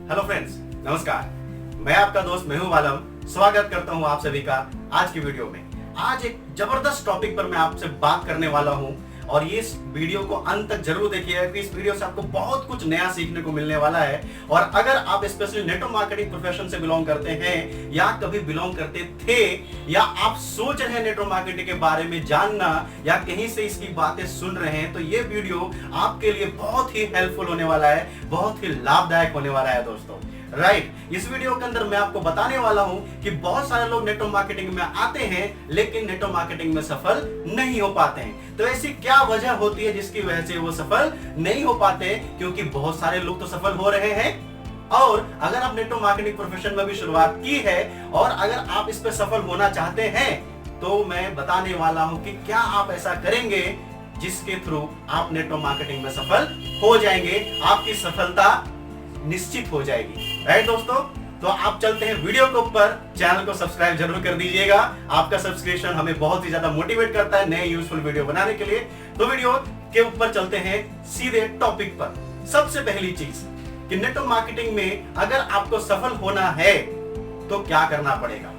Hello friends, नमस्कार। मैं आपका दोस्त मेहू आलम स्वागत करता हूं आप सभी का आज की वीडियो में। आज एक जबरदस्त टॉपिक पर मैं आपसे बात करने वाला हूं और ये इस वीडियो को अंत तक जरूर देखिएगा कि इस वीडियो से आपको बहुत कुछ नया सीखने को मिलने वाला है। और अगर आप स्पेशली नेटवर्क मार्केटिंग प्रोफेशन से बिलोंग करते हैं या कभी बिलोंग करते थे या आप सोच रहे हैं नेटवर्क मार्केटिंग के बारे में जानना या कहीं से इसकी बातें सुन रहे हैं, तो ये वीडियो आपके लिए बहुत ही हेल्पफुल होने वाला है, बहुत ही लाभदायक होने वाला है दोस्तों। राइट, इस वीडियो के अंदर मैं आपको बताने वाला हूं कि बहुत सारे लोग नेटवर्क मार्केटिंग में आते हैं लेकिन नेटवर्क मार्केटिंग में सफल नहीं हो पाते हैं। तो ऐसी क्या वजह होती है जिसकी वजह से वो सफल नहीं हो पाते? क्योंकि बहुत सारे लोग तो सफल हो रहे हैं और अगर आप नेटवर्क मार्केटिंग प्रोफेशन में भी शुरुआत की है और अगर आप इस पे सफल होना चाहते हैं तो मैं बताने वाला हूं कि क्या आप ऐसा करेंगे जिसके थ्रू आप नेटवर्क मार्केटिंग में सफल हो जाएंगे, आपकी सफलता निश्चित हो जाएगी। राइट दोस्तों, तो आप चलते हैं वीडियो के ऊपर। चैनल को सब्सक्राइब जरूर कर दीजिएगा, आपका सब्सक्रिप्शन हमें बहुत ही ज्यादा मोटिवेट करता है नए यूजफुल वीडियो बनाने के लिए। तो वीडियो के ऊपर चलते हैं सीधे टॉपिक पर। सबसे पहली चीज कि नेटवर्क मार्केटिंग में अगर आपको सफल होना है तो क्या करना पड़ेगा।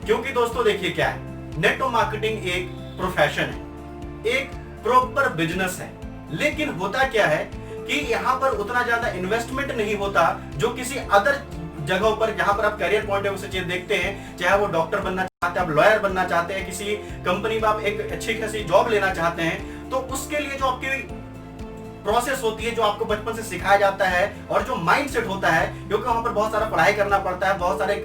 क्योंकि दोस्तों देखिए क्या है, नेटवर्क मार्केटिंग एक प्रोफेशन है, एक प्रॉपर बिजनेस है। लेकिन होता क्या है कि यहाँ पर उतना ज्यादा इन्वेस्टमेंट नहीं होता जो किसी अदर जगहों पर जहां पर आप करियर पॉइंट ऑफ व्यू से चीज देखते हैं। चाहे वो डॉक्टर बनना चाहते हैं, आप लॉयर बनना चाहते हैं, किसी कंपनी में आप एक अच्छी खासी जॉब लेना चाहते हैं, तो उसके लिए जो आपकी प्रोसेस होती है, जो आपको बचपन से सिखाया जाता है और जो माइंड सेट होता है, क्योंकि वहां पर बहुत सारा पढ़ाई करना पड़ता है, बहुत सारे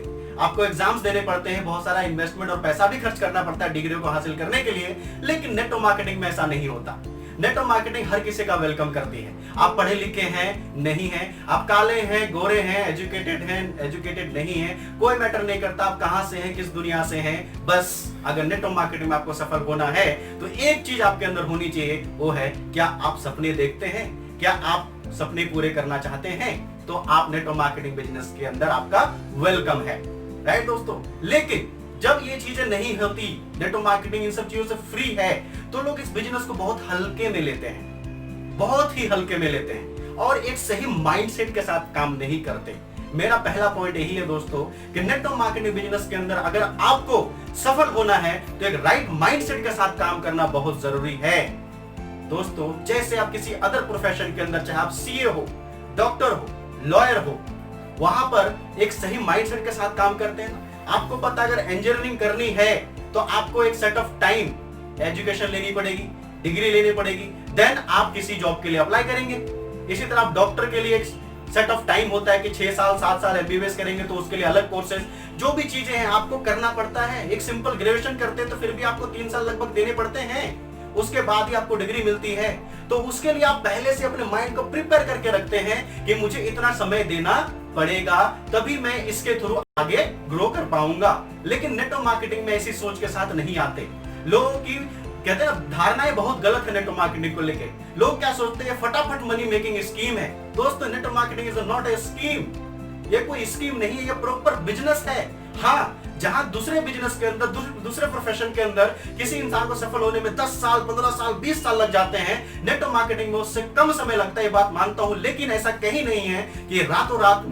आपको एग्जाम्स देने पड़ते हैं, बहुत सारा इन्वेस्टमेंट और पैसा भी खर्च करना पड़ता है डिग्री को हासिल करने के लिए। लेकिन नेटवर्क मार्केटिंग में ऐसा नहीं होता। नेटवर्क मार्केटिंग हर किसी का वेलकम करती है। आप पढ़े लिखे हैं नहीं हैं, आप काले हैं गोरे हैं, एजुकेटेड नहीं हैं, कोई मैटर नहीं करता आप कहां से हैं, किस दुनिया से हैं। बस अगर नेटवर्क मार्केटिंग में आपको सफल होना है तो एक चीज आपके अंदर होनी चाहिए, वो है क्या आप सपने देखते हैं, क्या आप सपने पूरे करना चाहते हैं, तो आप नेटवर्क मार्केटिंग बिजनेस के अंदर आपका वेलकम है। राइट दोस्तों, लेकिन जब ये चीजें नहीं होती, नेटवर्क मार्केटिंग इन सब चीजों से फ्री है, तो लोग इस बिजनेस को बहुत हल्के में लेते हैं, बहुत ही हल्के में लेते हैं और एक सही माइंडसेट के साथ काम नहीं करते। मेरा पहला पॉइंट यही है दोस्तों कि नेटवर्क मार्केटिंग बिजनेस के अंदर अगर आपको सफल होना है तो एक राइट माइंडसेट के साथ काम करना बहुत जरूरी है। दोस्तों, जैसे आप किसी अदर प्रोफेशन के अंदर, चाहे आप सीए हो, डॉक्टर हो, लॉयर हो, वहां पर एक सही माइंडसेट के साथ काम करते हैं। आपको पता है अगर इंजीनियरिंग करनी है तो आपको एक सेट ऑफ टाइम एजुकेशन लेनी पड़ेगी, डिग्री लेनी पड़ेगी, देन आप किसी जॉब के लिए अप्लाई करेंगे। इसी तरह आप डॉक्टर के लिए एक सेट ऑफ टाइम होता है कि 6 साल 7 साल एमबीबीएस करेंगे तो उसके लिए अलग कोर्सेज, जो भी चीजें हैं आपको करना पड़ता है। एक सिंपल ग्रेजुएशन करते हैं तो फिर भी आपको 3 साल लगभग देने पड़ते हैं, उसके बाद ही आपको डिग्री मिलती है। तो उसके लिए आप पहले से अपने माइंड को प्रिपेयर करके रखते हैं कि मुझे इतना समय देना पड़ेगा, तभी मैं इसके थ्रू आगे ग्रो कर पाऊंगा। लेकिन नेटवर्क मार्केटिंग में ऐसी सोच के साथ नहीं आते। लोगों की कहते हैं धारणाएं बहुत गलत है नेटवर्क मार्केटिंग को लेके। लोग क्या सोचते हैं, फटाफट मनी मेकिंग स्कीम है। दोस्तों, network marketing is not a scheme, ये कोई स्कीम नहीं है, ये प्रॉपर बिजनेस है। हाँ, जहां दूसरे बिजनेस के अंदर, दूसरे प्रोफेशन के अंदर किसी इंसान को सफल होने में 10 साल 15 साल 20 साल लग जाते हैं, नेटवर्क मार्केटिंग में उससे कम समय लगता है, ये बात मानता हूं। लेकिन ऐसा कहीं नहीं है कि रातों रात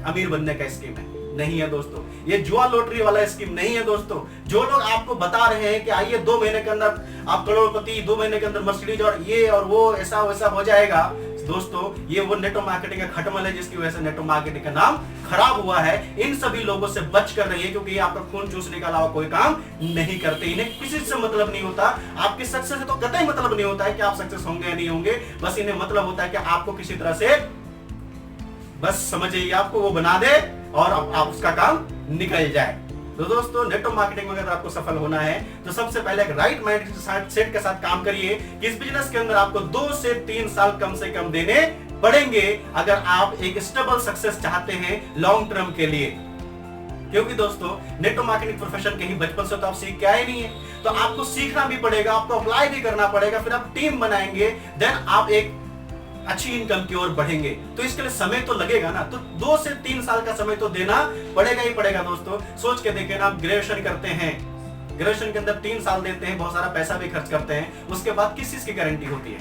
अमीर बनने का स्कीम है, नहीं है दोस्तों। ये जुआ लॉटरी वाला स्कीम नहीं है दोस्तों। जो लोग आपको बता रहे हैं कि आइए 2 महीने के अंदर आप करोड़पति, 2 महीने के अंदर मर्सिडीज और ये और वो ऐसा वैसा हो जाएगा, दोस्तों ये वो नेटवर्क मार्केटिंग का खटमल है जिसकी वजह से नेटवर्क मार्केटिंग का नाम खराब हुआ है। इन सभी लोगों से बच कर रहिए, क्योंकि ये आपका खून चूसने के अलावा कोई काम नहीं करते। इन्हें किसी से मतलब नहीं होता, आपकी सक्सेस से तो कतई मतलब नहीं होता है कि आप सक्सेस होंगे या नहीं होंगे। बस इन्हें मतलब होता है कि आपको किसी तरह से बस समझिए आपको वो बना दे और आप उसका काम निकल जाए। तो दोस्तों, नेटवर्क मार्केटिंग में अगर आपको सफल होना है तो सबसे पहले एक राइट माइंड सेट के साथ काम करिए कि इस बिजनेस के अंदर आपको 2 से 3 साल कम से कम देने पड़ेंगे अगर आप एक स्टेबल सक्सेस चाहते हैं लॉन्ग टर्म के लिए। क्योंकि दोस्तों, नेटवर्क मार्केटिंग प्रोफेशन कहीं बचपन से तो आप सीख के आए नहीं है, तो आपको सीखना भी पड़ेगा, आपको अप्लाई भी करना पड़ेगा, फिर आप टीम बनाएंगे, देन आप एक अच्छी इनकम की ओर बढ़ेंगे। तो इसके लिए समय तो लगेगा ना, तो 2 से 3 साल का समय तो देना पड़ेगा ही पड़ेगा। दोस्तों, सोच के देखें ना, आप ग्रेजुएशन करते हैं, ग्रेजुएशन के अंदर 3 साल देते हैं, बहुत सारा पैसा भी खर्च करते हैं, उसके बाद किस चीज की गारंटी होती है?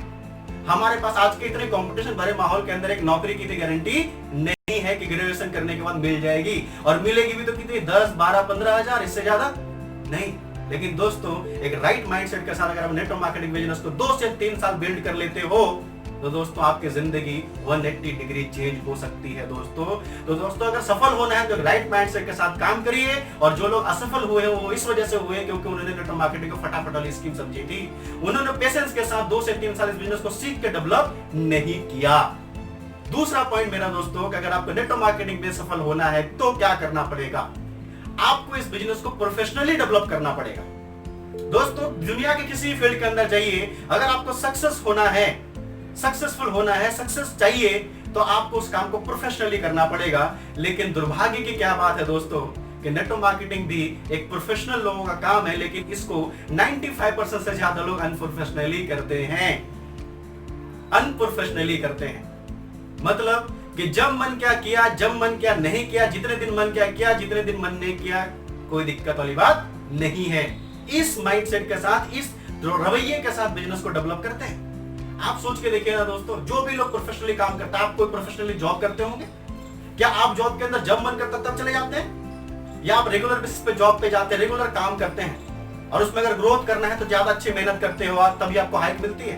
हमारे पास आज के इतने कंपटीशन भरे माहौल के अंदर एक नौकरी की गारंटी नहीं है कि ग्रेजुएशन करने के बाद मिल जाएगी, और मिलेगी भी तो कितनी 10, 12, 15 हजार, इससे ज्यादा नहीं। लेकिन दोस्तों एक राइट माइंडसेट के साथ अगर आप नेटवर्क मार्केटिंग बिजनेस को 2 से 3 साल बिल्ड कर लेते हो तो दोस्तों आपकी जिंदगी 180 डिग्री चेंज हो सकती है दोस्तों। तो दोस्तों अगर सफल होना है तो राइट माइंडसेट के साथ काम करिए, और जो लोग असफल हुए हैं वो इस वजह से हुए क्योंकि उन्होंने नेटवर्क मार्केटिंग को फटाफट वाली स्कीम समझी थी, उन्होंने पेशेंस के साथ 2 से 3 साल इस बिजनेस को सीख के डेवलप नहीं किया। दूसरा पॉइंट मेरा दोस्तों कि अगर आपको नेटवर्क मार्केटिंग में सफल होना है तो क्या करना पड़ेगा, आपको इस बिजनेस को प्रोफेशनली डेवलप करना पड़ेगा। दोस्तों दुनिया के किसी फील्ड के अंदर जाइए, अगर आपको सक्सेस होना है, सक्सेसफुल होना है, सक्सेस चाहिए, तो आपको उस काम को प्रोफेशनली करना पड़ेगा। लेकिन दुर्भाग्य की क्या बात है दोस्तों कि नेटवर्क मार्केटिंग भी एक प्रोफेशनल लोगों का काम है, लेकिन इसको 95% से ज्यादा लोग अनप्रोफेशनली करते हैं। अनप्रोफेशनली करते हैं मतलब कि जब मन क्या किया, जब मन क्या नहीं किया, जितने दिन मन क्या किया, जितने दिन मन नहीं किया, कोई दिक्कत वाली बात नहीं है। इस माइंडसेट के साथ, इस रवैये के साथ बिजनेस को डेवलप करते हैं। आप सोच के देखिए ना दोस्तों, जो भी लोग प्रोफेशनली काम करते हैं, आप कोई प्रोफेशनली जॉब करते होंगे क्या? आप जॉब के अंदर जब मन करता तब चले जाते हैं, या आप रेगुलर बेसिस पे जॉब पे जाते हैं, रेगुलर काम करते हैं, और उसमें अगर ग्रोथ करना है तो ज्यादा अच्छी मेहनत करते हो आप, तभी आपको हाइक मिलती है।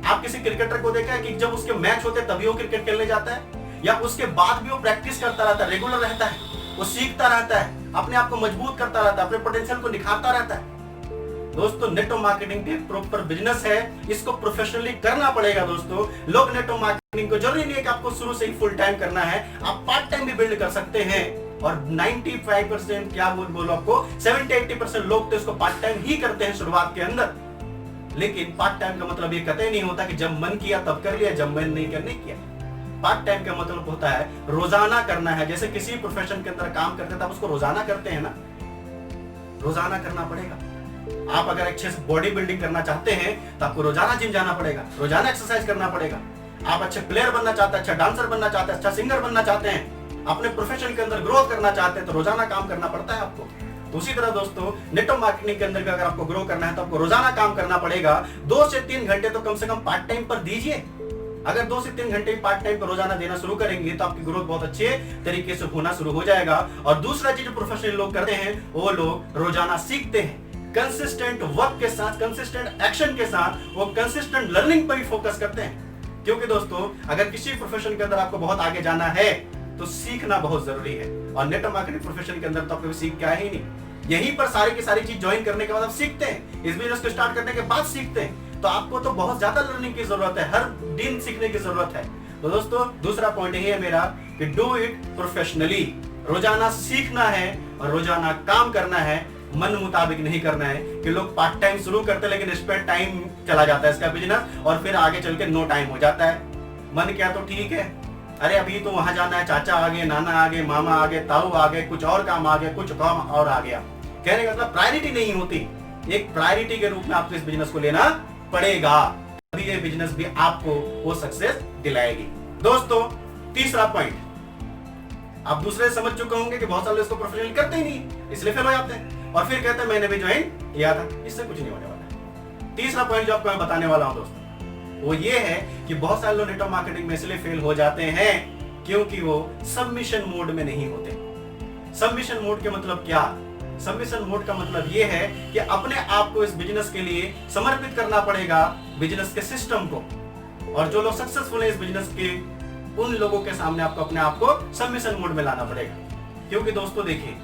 आप किसी क्रिकेटर को देखा है कि जब उसके मैच होते हैं तभी वो क्रिकेट खेलने जाता है, या उसके बाद भी वो प्रैक्टिस करता रहता है, रेगुलर रहता है, वो सीखता रहता है, अपने आप को मजबूत करता रहता है, अपने पोटेंशियल को निखारता रहता है। दोस्तों नेटवर्क मार्केटिंग भी प्रॉपर बिजनेस है, इसको प्रोफेशनली करना पड़ेगा दोस्तों। लोग नेटवर्क मार्केटिंग को जरूरी नहीं है कि आपको शुरू से ही फुल टाइम करना है, आप पार्ट टाइम भी बिल्ड कर सकते हैं। और 95% क्या बोलो आपको 70-80% लोग तो इसको पार्ट टाइम ही करते हैं शुरुआत के अंदर। लेकिन पार्ट टाइम का मतलब ये कतई नहीं होता कि जब मन किया तब कर लिया, जब मन नहीं किया। पार्ट टाइम का मतलब होता है रोजाना करना है। जैसे किसी प्रोफेशन के अंदर काम करते हैं तो आप उसको रोजाना करते हैं ना, रोजाना करना पड़ेगा। आप अगर अच्छे से बॉडी बिल्डिंग करना चाहते हैं तो आपको रोजाना जिम जाना पड़ेगा, रोजाना एक्सरसाइज करना पड़ेगा। आप अच्छे प्लेयर बनना चाहते हैं, अच्छा डांसर बनना चाहते हैं, अच्छा सिंगर बनना चाहते हैं, अपने प्रोफेशन के अंदर ग्रोथ करना चाहते हैं तो रोजाना काम करना पड़ता है आपको। तो उसी तरह दोस्तों नेटवर्क मार्केटिंग के अंदर भी अगर आपको ग्रो करना है तो आपको रोजाना काम करना पड़ेगा। 2 से 3 घंटे तो कम से कम पार्ट टाइम पर दीजिए। अगर 2 से 3 घंटे पार्ट टाइम पर रोजाना देना शुरू करेंगे तो आपकी ग्रोथ बहुत अच्छे तरीके से होना शुरू हो जाएगा। और दूसरा चीज प्रोफेशनल लोग करते हैं, वो लोग रोजाना सीखते हैं, कंसिस्टेंट वर्क के साथ, कंसिस्टेंट एक्शन के साथ, वो कंसिस्टेंट लर्निंग पर भी फोकस करते हैं। क्योंकि दोस्तों अगर किसी प्रोफेशन के अंदर आपको बहुत आगे जाना है तो सीखना बहुत जरूरी है। और नेटवर्क मार्केटिंग प्रोफेशन के अंदर तो आप कभी सीख के आए ही नहीं, यहीं पर सारी की सारी चीज ज्वाइन करने के बाद आप सीखते हैं, इस बिजनेस को स्टार्ट करने के बाद सीखते हैं। तो आपको तो बहुत ज्यादा लर्निंग की जरूरत है, हर दिन सीखने की जरूरत है। तो दोस्तों दूसरा पॉइंट यही है मेरा कि डू इट प्रोफेशनली। रोजाना सीखना है और रोजाना काम करना है, मन मुताबिक नहीं करना है कि लोग पार्ट टाइम शुरू करते लेकिन इस पर टाइम चला जाता है इसका बिजनेस, और फिर आगे चल के नो टाइम हो जाता है। मन क्या तो ठीक है, अरे अभी तो वहां जाना है, चाचा आ गए, नाना आ गए, मामा आ गए, ताऊ आ गए, कुछ और काम आ गया, कुछ काम और आ गया। कहने का मतलब प्रायोरिटी नहीं होती, एक प्रायोरिटी के रूप में आपको इस बिजनेस को लेना पड़ेगा, तभी ये बिजनेस भी आपको वो सक्सेस दिलाएगी। दोस्तों तीसरा पॉइंट, आप दूसरे समझ चुके होंगे कि बहुत सारे लोग इसको प्रोफेशनली करते ही नहीं, इसलिए फेल हो जाते हैं और फिर कहते हैं मैंने भी ज्वाइन किया था, इससे कुछ नहीं होने वाला। तीसरा पॉइंट जो आपको मैं बताने वाला हूं दोस्तों वो ये है कि बहुत सारे लोग नेटवर्क मार्केटिंग में इसलिए फेल हो जाते हैं क्योंकि वो सबमिशन मोड में नहीं होते। सबमिशन मोड के मतलब क्या? सबमिशन मोड का मतलब ये है कि अपने आप को इस बिजनेस के लिए समर्पित करना पड़ेगा, बिजनेस के सिस्टम को। और जो लोग सक्सेसफुल है इस बिजनेस के, उन लोगों के सामने आपको अपने आप को सबमिशन मोड में लाना पड़ेगा। क्योंकि दोस्तों देखिए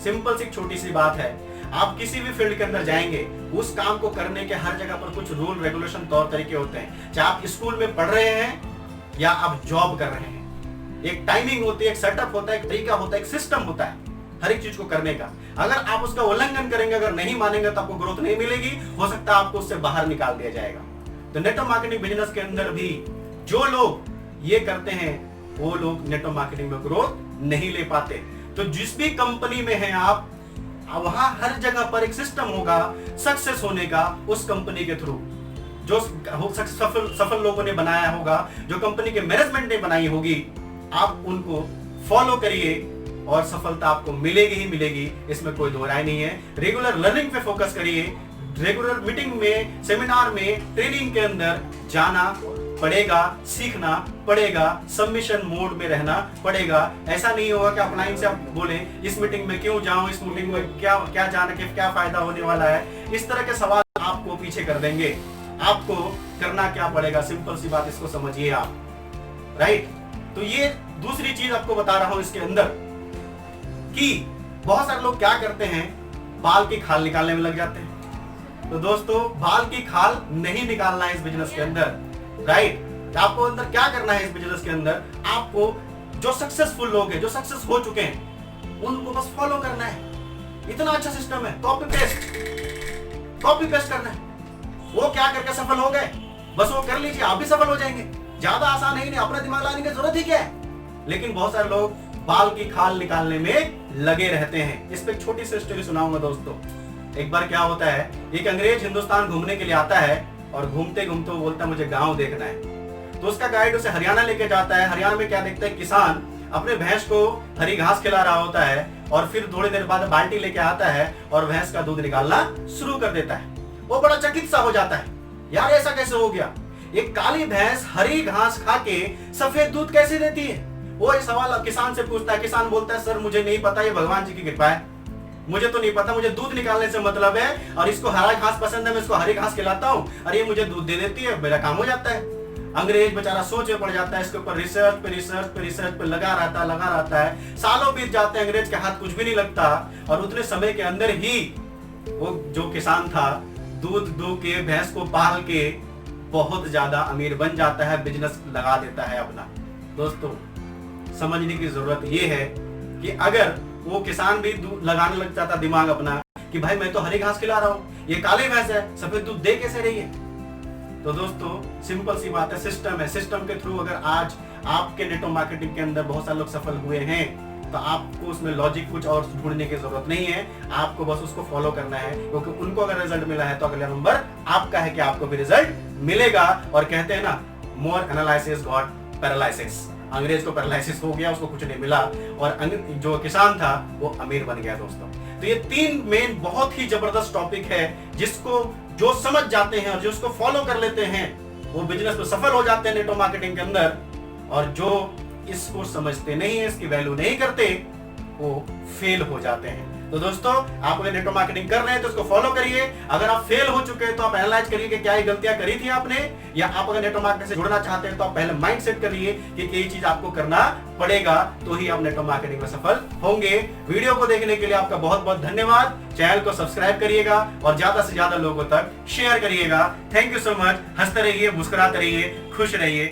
सिंपल सी छोटी सी बात है, आप किसी भी फील्ड के अंदर जाएंगे, उस काम को करने के हर जगह पर कुछ रूल रेगुलेशन तौर तरीके होते हैं। चाहे आप स्कूल में पढ़ रहे हैं या आप जॉब कर रहे हैं, एक टाइमिंग होती है, एक सेटअप होता है, एक तरीका होता है, एक सिस्टम होता है हर एक चीज को करने का। अगर आप उसका उल्लंघन करेंगे, अगर नहीं मानेंगे तो आपको ग्रोथ नहीं मिलेगी, हो सकता है आपको उससे बाहर निकाल दिया जाएगा। तो नेटवर्क मार्केटिंग बिजनेस के अंदर भी जो लोग ये करते हैं वो लोग नेटवर्क मार्केटिंग में ग्रोथ नहीं ले पाते। तो जिस भी कंपनी में हैं आप, वहां हर जगह पर एक सिस्टम होगा सक्सेस होने का, उस कंपनी के थ्रू जो सफल लोगों ने बनाया होगा, जो कंपनी के मैनेजमेंट ने बनाई होगी, आप उनको फॉलो करिए और सफलता आपको मिलेगी ही मिलेगी, इसमें कोई दो राय नहीं है। रेगुलर लर्निंग पे फोकस करिए, रेगुलर मीटिंग में, सेमिनार में, ट्रेनिंग के अंदर जाना पड़ेगा, सीखना पड़ेगा, सबमिशन मोड में रहना पड़ेगा। ऐसा नहीं होगा कि अपना इनसे आप बोले इस मीटिंग में क्यों जाऊं, इस मीटिंग में क्या जाने के क्या फायदा होने वाला है, इस तरह के सवाल आपको पीछे कर देंगे। आपको करना क्या पड़ेगा, सिंपल सी बात, इसको समझिए आप, राइट। तो ये दूसरी चीज आपको बता रहा हूं इसके अंदर कि बहुत सारे लोग क्या करते हैं, बाल की खाल निकालने में लग जाते हैं। तो दोस्तों, बाल की खाल नहीं निकालना है इस बिजनेस के अंदर, राइट। आपको अंदर क्या करना है इस बिजनेस के अंदर, आपको जो सक्सेसफुल लोग हैं, जो सक्सेस हो चुके हैं, उनको बस फॉलो करना है। इतना अच्छा सिस्टम है, कॉपी पेस्ट करना है। वो क्या करके सफल हो गए, बस वो कर लीजिए, आप भी सफल हो जाएंगे। ज्यादा आसान है, नहीं अपना दिमाग लाने की जरूरत ही क्या है। लेकिन बहुत सारे लोग बाल की खाल निकालने में लगे रहते हैं। इस पे एक छोटी सी स्टोरी सुनाऊंगा दोस्तों। एक बार क्या होता है, एक अंग्रेज हिंदुस्तान घूमने के लिए आता है और घूमते घूमते वो बोलता है मुझे गांव देखना है। तो उसका गाइड उसे हरियाणा लेके जाता है। हरियाणा में क्या देखता है, किसान अपने भैंस को हरी घास खिला रहा होता है और फिर थोड़ी देर बाद बाल्टी लेके आता है और भैंस का दूध निकालना शुरू कर देता है। वो बड़ा चकित सा हो जाता है, यार ऐसा कैसे हो गया, एक काली भैंस हरी घास खा के सफेद दूध कैसे देती है। वो ये सवाल किसान से पूछता है। किसान बोलता है सर मुझे नहीं पता, ये भगवान जी की कृपा है, मुझे तो नहीं पता, मुझे दूध निकालने से मतलब है और इसको हरा घास पसंद है, मैं इसको हरी घास खिलाता हूँ और ये मुझे दूध दे देती है, मेरा काम हो जाता है। अंग्रेज बेचारा सोच में पड़ जाता है, इसके ऊपर रिसर्च पे लगा रहता है। सालों बीत जाते हैं, अंग्रेज के हाथ कुछ भी नहीं लगता और उतने समय के अंदर ही वो जो किसान था, दूध दो के भैंस को पाल के बहुत ज्यादा अमीर बन जाता है, बिजनेस लगा देता है अपना। दोस्तों, समझने की जरूरत ये है कि अगर वो किसान भी लगाने लग जाता दिमाग अपना कि भाई मैं तो हरी घास खिला रहा हूँ, ये काली भैंस है, सफेद दूध दे कैसे रही है। तो दोस्तों, सिंपल सी बात है, सिस्टम है। सिस्टम के थ्रू अगर आज आपके नेटवर्क मार्केटिंग के अंदर बहुत सारे लोग सफल हुए हैं तो आपको उसमें लॉजिक कुछ और ढूंढने की जरूरत नहीं है, आपको बस उसको फॉलो करना है। क्योंकि उनको अगर रिजल्ट मिला है तो अगला नंबर आपका है कि आपको भी रिजल्ट मिलेगा। और कहते हैं ना, मोर एनालिसिस गॉट पैरालिसिस। अंग्रेज को पैरालिसिस हो गया, उसको कुछ नहीं मिला और जो किसान था वो अमीर बन गया। दोस्तों, तो ये तीन मेन बहुत ही जबरदस्त टॉपिक है, जिसको जो समझ जाते हैं और जो उसको फॉलो कर लेते हैं वो बिजनेस में सफल हो जाते हैं नेटवर्क मार्केटिंग के अंदर। और जो इसको समझते नहीं है, इसकी वैल्यू नहीं करते, वो फेल हो जाते हैं। तो दोस्तों, आप अगर नेटवर्क मार्केटिंग कर रहे हैं तो इसको फॉलो करिए। अगर आप फेल हो चुके हैं तो आप एनालाइज करिए कि क्या ये गलतियां करी थी आपने, या आप अगर नेटवर्क मार्केटिंग से जुड़ना चाहते हैं तो आप पहले माइंड सेट करिए कि ये चीज आपको करना पड़ेगा, तो ही आप नेटवर्क मार्केटिंग में सफल होंगे। वीडियो को देखने के लिए आपका बहुत बहुत धन्यवाद। चैनल को सब्सक्राइब करिएगा और ज्यादा से ज्यादा लोगों तक शेयर करिएगा। Thank you so much. हंसते रहिए, मुस्कुराते रहिए, खुश रहिए।